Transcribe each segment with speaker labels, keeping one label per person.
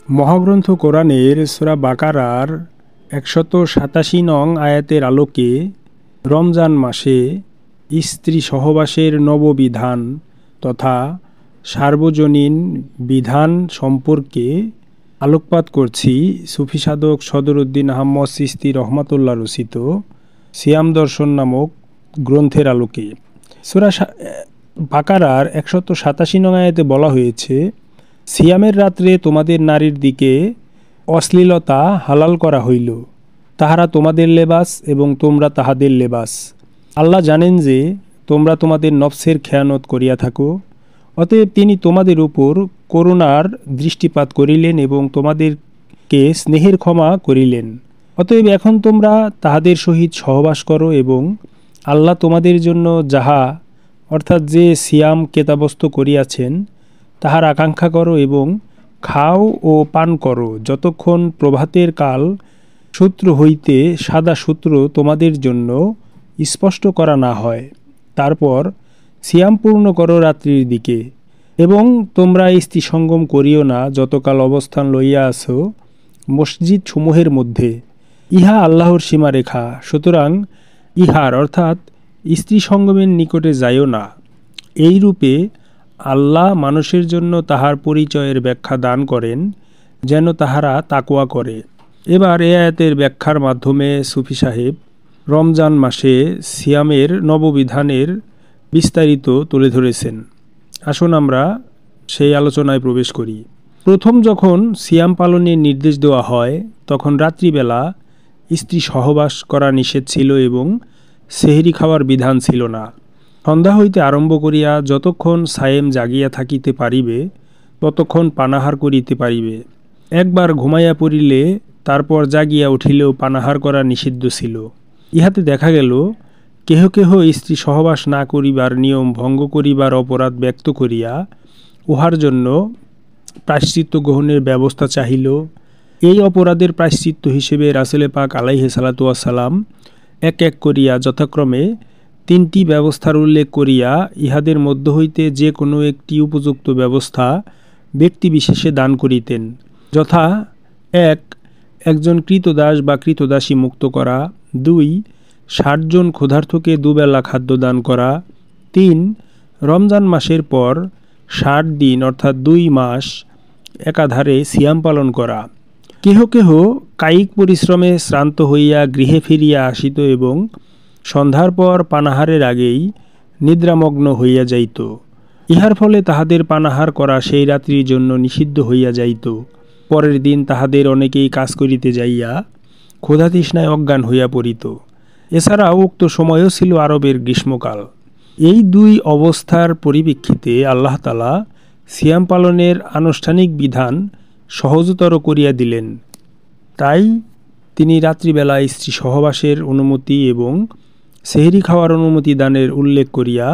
Speaker 1: মহাগ্রন্থ কোরআনের সূরা বাকারার ১৮৭ নং আয়াতের আলোকে রমজান মাসে স্ত্রী সহবাসের নববিধান তথা সার্বজনীন বিধান সম্পর্কে আলোকপাত করছি সুফি সাধক সদরউদ্দিন আহমদ চিশতি রহমাতুল্লাহ রচিত সিয়াম দর্শন নামক গ্রন্থের আলোকে। সূরা বাকারার ১৮৭ নং আয়াতে বলা হয়েছে, সিয়ামের রাত্রে তোমাদের নারীর দিকে অশ্লীলতা হালাল করা হইল, তাহারা তোমাদের লেবাস এবং তোমরা তাহাদের লেবাস। আল্লাহ জানেন যে তোমরা তোমাদের নফসের খেয়ানত করিয়া থাকো, অতএব তিনি তোমাদের উপর করুণার দৃষ্টিপাত করিলেন এবং তোমাদেরকে স্নেহের ক্ষমা করিলেন। অতএব এখন তোমরা তাহাদের সহিত সহবাস করো এবং আল্লাহ তোমাদের জন্য যাহা অর্থাৎ যে সিয়াম কেতাবস্থ করিয়াছেন তাহার আকাঙ্ক্ষা করো এবং খাও ও পান করো যতক্ষণ প্রভাতের কাল সূত্র হইতে সাদা সূত্র তোমাদের জন্য স্পষ্ট করা না হয়। তারপর সিয়াম পূর্ণ করো রাত্রির দিকে এবং তোমরা স্ত্রী সঙ্গম করিও না যতকাল অবস্থান লইয়া আছো মসজিদ সমূহের মধ্যে, ইহা আল্লাহর সীমারেখা। সুতরাং ইহার অর্থাৎ স্ত্রী সঙ্গমের নিকটে যাইও না। এইরূপে আল্লাহ মানুষের জন্য তাহার পরিচয়ের ব্যাখ্যা দান করেন যেন তাহারা তাকওয়া করে। এবার এ আয়াতের ব্যাখ্যার মাধ্যমে সুফি সাহেব রমজান মাসে সিয়ামের নববিধানের বিস্তারিত তুলে ধরেছেন। আসুন আমরা সেই আলোচনায় প্রবেশ করি। প্রথম যখন সিয়াম পালনের নির্দেশ দেওয়া হয় তখন রাত্রিবেলা স্ত্রী সহবাস করা নিষেধ ছিল এবং সেহরি খাওয়ার বিধান ছিল না। সন্ধ্যা হইতে আরম্ভ করিয়া যতক্ষণ সায়েম জাগিয়া থাকিতে পারিবে ততক্ষণ পানাহার করিতে পারিবে। একবার ঘুমাইয়া পড়িলে তারপর জাগিয়া উঠিলেও পানাহার করা নিষিদ্ধ ছিল। ইহাতে দেখা গেল কেহ কেহ স্ত্রী সহবাস না করিবার নিয়ম ভঙ্গ করিবার অপরাধ ব্যক্ত করিয়া উহার জন্য প্রায়শ্চিত্ত গ্রহণের ব্যবস্থা চাহিল। এই অপরাধের প্রায়শ্চিত্ত হিসেবে রাসূল পাক আলাইহিস সালাতু ওয়াস সালাম এক এক করিয়া যথাক্রমে 3টি ব্যবস্থার উল্লেখ করিয়া ইহাদের মধ্য হইতে যে কোনো একটি উপযুক্ত ব্যবস্থা ব্যক্তিবিশেষে দান করিতেন, যথা 1. একজন কৃতদাস বা কৃতদাসী মুক্ত করা, 2. 60 জন ক্ষুধার্তকে দুবেলা খাদ্য দান করা, 3. রমজান মাসের পর 60 দিন অর্থাৎ 2 মাস একাধারে সিয়াম পালন করা। কেহ কেহ কায়িক পরিশ্রমে শ্রান্ত হইয়া গৃহে ফিরিয়া আসিত এবং সন্ধ্যার পর পানাহারের আগেই নিদ্রামগ্ন হইয়া যাইত। ইহার ফলে তাহাদের পানাহার করা সেই রাত্রির জন্য নিষিদ্ধ হইয়া যাইত। পরের দিন তাহাদের অনেকেই কাজ করিতে যাইয়া ক্ষুধাতৃষ্ণায় অজ্ঞান হইয়া পড়িত। এছাড়াও উক্ত সময়ও ছিল আরবের গ্রীষ্মকাল। এই 2 অবস্থার পরিপ্রেক্ষিতে আল্লাহ তাআলা সিয়াম পালনের আনুষ্ঠানিক বিধান সহজতর করিয়া দিলেন। তাই তিনি রাত্রিবেলা স্ত্রী সহবাসের অনুমতি এবং সেহরি খাওয়ার অনুমতি দানের উল্লেখ করিয়া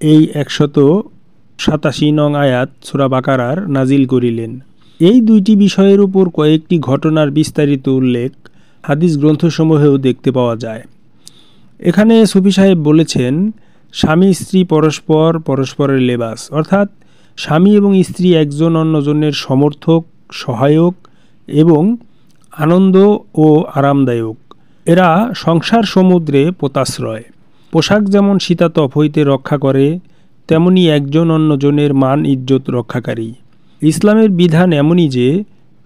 Speaker 1: এই ১৮৭ নং আয়াত সূরা বাকারার নাজিল করিলেন। এই 2টি বিষয়ের উপর কয়েকটি ঘটনার বিস্তারিত উল্লেখ হাদিস গ্রন্থসমূহেও দেখতে পাওয়া যায়। এখানে সুফি সাহেব বলেছেন, স্বামী স্ত্রী পরস্পর পরস্পরের লেবাস, অর্থাৎ স্বামী এবং স্ত্রী একজন অন্যজনের সমর্থক, সহায়ক এবং আনন্দ ও আরামদায়ক। এরা সংসার সমুদ্রে পোতাশ্রয়। পোশাক যেমন শীতাতপ হইতে রক্ষা করে তেমনি একজন অন্যজনের মান ইজ্জত রক্ষাকারী। ইসলামের বিধান এমনই যে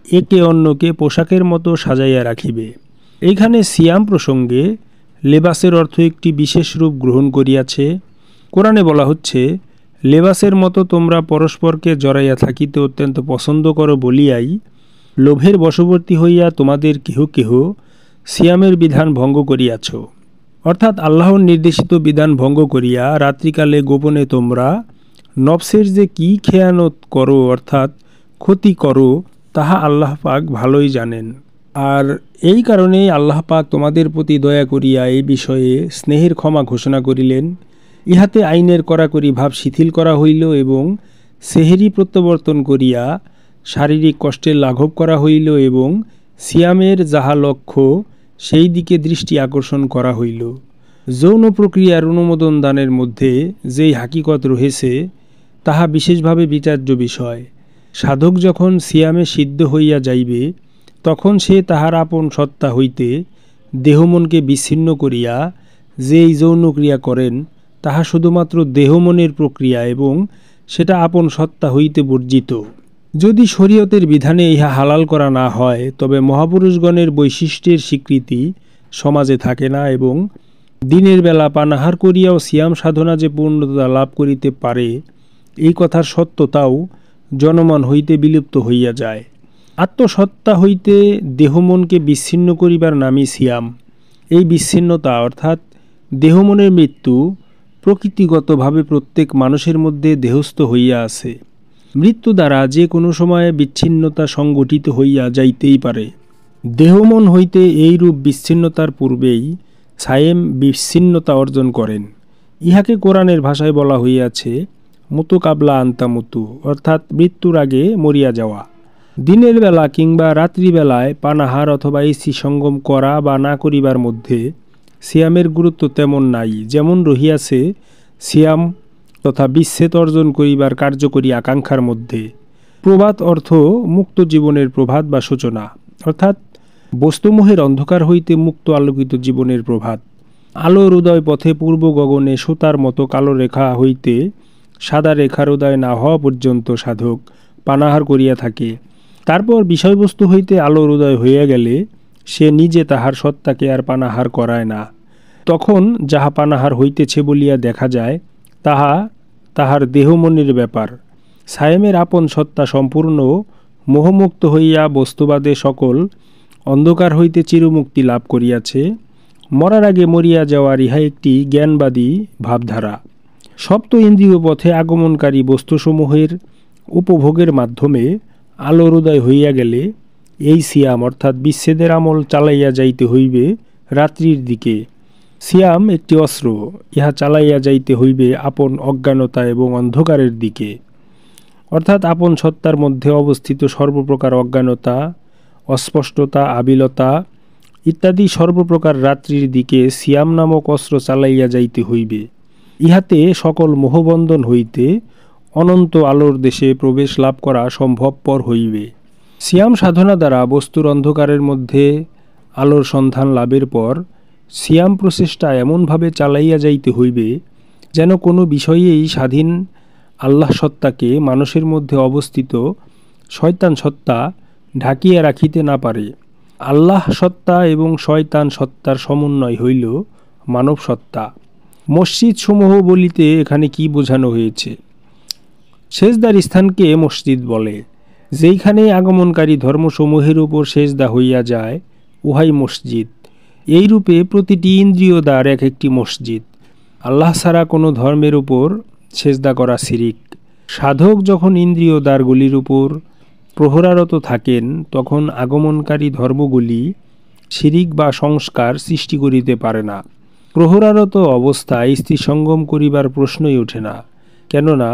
Speaker 1: একে অন্যকে পোশাকের মতো সাজাইয়া রাখিবে। এইখানে সিয়াম প্রসঙ্গে লেবাসের অর্থ একটি বিশেষ রূপ গ্রহণ করিয়াছে। কোরআনে বলা হচ্ছে, লেবাসের মতো তোমরা পরস্পরকে জড়াইয়া থাকিতে অত্যন্ত পছন্দ করো বলিয়াই লোভের বশবর্তী হইয়া তোমাদের কেহ কেহ সিয়ামের বিধান ভঙ্গ করিয়াছ। অর্থাৎ আল্লাহর নির্দেশিত বিধান ভঙ্গ করিয়া রাত্রিকালে গোপনে তোমরা নফসের যে কি খেয়ানত করো অর্থাৎ ক্ষতি করো তাহা আল্লাহ পাক ভালোই জানেন। আর এই কারণেই আল্লাহ পাক তোমাদের প্রতি দয়া করিয়া এই বিষয়ে স্নেহের ক্ষমা ঘোষণা করিলেন। ইহাতে আইনের কড়াকড়ি ভাব শিথিল করা হইল এবং সেহরি প্রত্যাবর্তন করিয়া শারীরিক কষ্টের লাঘব করা হইল এবং সিয়ামের যাহা লক্ষ্য সেই দিকে দৃষ্টি আকর্ষণ করা হইল। যৌন প্রক্রিয়ার অনুমোদন দানের মধ্যে যেই হাকিকত রয়েছে তাহা বিশেষভাবে বিচার্য বিষয়। সাধক যখন সিয়ামে সিদ্ধ হইয়া যাইবে, তখন সে তাহার আপন সত্তা হইতে দেহমনকে বিচ্ছিন্ন করিয়া যেই যৌনক্রিয়া করেন, তাহা শুধুমাত্র দেহমনের প্রক্রিয়া এবং সেটা আপন সত্তা হইতে বর্জিত। যদি শরীয়তের বিধানে ইহা হালাল করা না হয়, তবে মহাপুরুষগণের বৈশিষ্ট্যের স্বীকৃতি সমাজে থাকে না এবং দিনের বেলা পানাহার করিয়াও সিয়াম সাধনা যে পূর্ণতা লাভ করিতে পারে, এই কথার সত্যতাও জনমন হইতে বিলুপ্ত হইয়া যায়। আত্মসত্তা হইতে দেহমনকে বিচ্ছিন্ন করিবার নামই সিয়াম। এই বিচ্ছিন্নতা অর্থাৎ দেহমনের মৃত্যু প্রকৃতিগতভাবে প্রত্যেক মানুষের মধ্যে দেহস্থ হইয়া আছে। মৃত্যু দ্বারা যে কোনো সময়ে বিচ্ছিন্নতা সংগঠিত হইয়া যাইতেই পারে। দেহমন হইতে এইরূপ বিচ্ছিন্নতার পূর্বেই সায়েম বিচ্ছিন্নতা অর্জন করেন। ইহাকে কোরআনের ভাষায় বলা হইয়াছে মুতু কাবলা আন্তা মুতু, অর্থাৎ মৃত্যুর আগে মরিয়া যাওয়া। দিনের বেলা কিংবা রাত্রিবেলায় পানাহার অথবা ইচ্ছি সঙ্গম করা বা না করিবার মধ্যে সিয়ামের গুরুত্ব তেমন নাই, যেমন রহিয়াছে সিয়াম তথা বিচ্ছেদ অর্জন করিবার কার্যকরী আকাঙ্ক্ষার মধ্যে। প্রভাত অর্থ মুক্ত জীবনের প্রভাত বা সূচনা, অর্থাৎ বস্তুমোহের অন্ধকার হইতে মুক্ত আলোকিত জীবনের প্রভাত। আলোর উদয় পথে পূর্ব গগনে সুতার মতো কালো রেখা হইতে সাদা রেখার উদয় না হওয়া পর্যন্ত সাধক পানাহার করিয়া থাকে। তারপর বিষয়বস্তু হইতে আলোর উদয় হইয়া গেলে সে নিজে তাহার সত্তাকে আর পানাহার করায় না। তখন যাহা পানাহার হইতেছে বলিয়া দেখা যায়, তাহা তাহার দেহমনের ব্যাপার। সায়েমের আপন সত্তা সম্পূর্ণ মোহমুক্ত হইয়া বস্তুবাদে সকল অন্ধকার হইতে চিরমুক্তি লাভ করিয়াছে। মরার আগে মরিয়া যাওয়ার ইহা একটি জ্ঞানবাদী ভাবধারা। সপ্ত ইন্দ্রিয় পথে আগমনকারী বস্তুসমূহের উপভোগের মাধ্যমে আলোর উদয় হইয়া গেলে এই সিয়াম অর্থাৎ বিচ্ছেদের আমল চালাইয়া যাইতে হইবে রাত্রির দিকে। সিয়াম একটি অস্ত্র, ইহা চালাইয়া যাইতে হইবে আপন অজ্ঞানতা এবং অন্ধকারের দিকে, অর্থাৎ আপন সত্তার মধ্যে অবস্থিত সর্বপ্রকার অজ্ঞানতা, অস্পষ্টতা, আবিলতা ইত্যাদি সর্বপ্রকার রাত্রির দিকে সিয়াম নামক অস্ত্র চালাইয়া যাইতে হইবে। ইহাতে সকল মোহবন্ধন হইতে অনন্ত আলোর দেশে প্রবেশ লাভ করা সম্ভবপর হইবে। সিয়াম সাধনা দ্বারা বস্তুর অন্ধকারের মধ্যে আলোর সন্ধান লাভের পর সিয়াম প্রচেষ্টা এমনভাবে চালাইয়া যাইতে হইবে যেন কোনো বিষয়েই স্বাধীন আল্লাহ সত্তাকে মানুষের মধ্যে অবস্থিত শয়তান সত্তা ঢাকিয়া রাখিতে না পারে। আল্লাহ সত্তা এবং শয়তান সত্তার সমন্বয় হইল মানব সত্তা। মসজিদ সমূহ বলিতে এখানে কি বোঝানো হয়েছে? সেজদার স্থানকে মসজিদ বলে। যেইখানে আগমনকারী ধর্মসমূহের উপর সেজদা হইয়া যায়, উহাই মসজিদ। এইরূপে প্রতিটি ইন্দ্রিয় দ্বার এক একটি মসজিদ। আল্লাহ ছাড়া কোনো ধর্মের উপর সেজদা করা শিরিক। সাধক যখন ইন্দ্রিয় দ্বারগুলির উপর প্রহরারত থাকেন, তখন আগমনকারী ধর্মগুলি শিরিক বা সংস্কার সৃষ্টি করিতে পারে না। প্রহরারত অবস্থায় স্ত্রী সঙ্গম করিবার প্রশ্নই ওঠে না, কেননা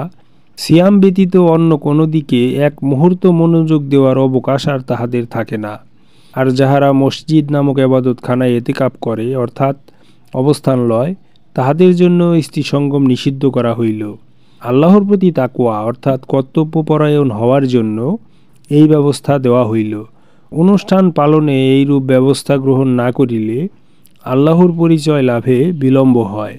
Speaker 1: সিয়াম ব্যতীত অন্য কোনো দিকে এক মুহূর্ত মনোযোগ দেওয়ার অবকাশ আর তাহাদের থাকে না। আর যাহারা মসজিদ নামক ইবাদতখানায় এতেকাপ করে, অর্থাৎ অবস্থান লয়, তাহাদের জন্য স্ত্রী সঙ্গম নিষিদ্ধ করা হইল। আল্লাহর প্রতি তাকওয়া অর্থাৎ কর্তব্যপরায়ণ হওয়ার জন্য এই ব্যবস্থা দেওয়া হইল। অনুষ্ঠান পালনে এইরূপ ব্যবস্থা গ্রহণ না করিলে আল্লাহর পরিচয় লাভে বিলম্ব হয়।